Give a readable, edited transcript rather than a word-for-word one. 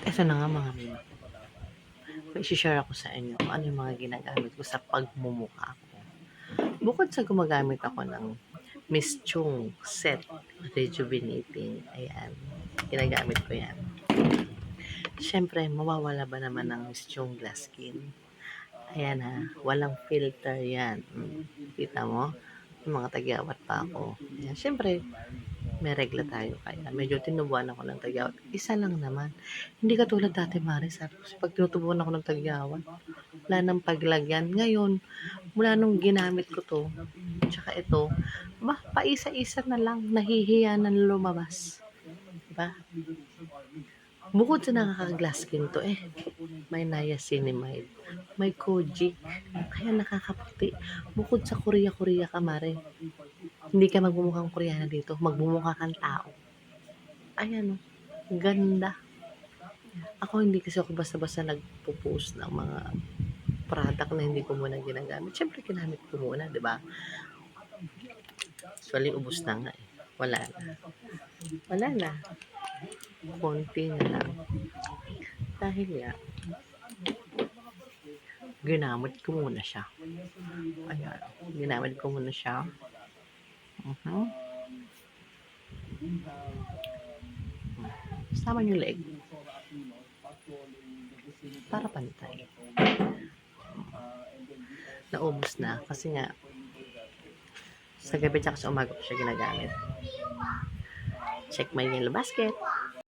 At ito na nga mga mima ko. May share ako sa inyo kung ano yung mga ginagamit ko sa pagmumukha ko. Bukod sa gumagamit ako ng Miss Chung Set Rejuvenating, ayan, ginagamit ko yan. Siyempre, mawawala ba naman ng Miss Chung Glass Skin? Ayan ha, walang filter yan. Kita mo? Yung mga tagyawat pa ako. Ayan, siyempre, may regla tayo. Kaya medyo tinubuan ako ng tagyawat. Isa lang naman. Hindi katulad dati, Maris. Pag tinutubuan ako ng tagyawat, wala nang paglagyan. Ngayon, mula nung ginamit ko to, tsaka ito, paisa-isa na lang, nahihiya na lumabas. Diba? Bukod sa nakaka-glass skin to may niacinamide, may kojic, kaya nakakaputi. Bukod sa Korea-Korea ka, Mare, hindi ka magmumukhang Koreana dito, magmumukha kang tao. Ayan, ganda. Ako hindi kasi ako basta-basta nagpo-post ng mga product na hindi ko muna ginagamit. Siyempre, ginamit ko muna, di ba? Actually, ubos na nga eh. Wala na. Wala na. Konti na lang. Dahil nga, ginamit ko muna siya. Ayan. Ginamit ko muna siya. Sama yung leg. Para pantay. Naubos na. Kasi nga, sa gabi tsaka sa umaga ko siya ginagamit. Check my yellow basket.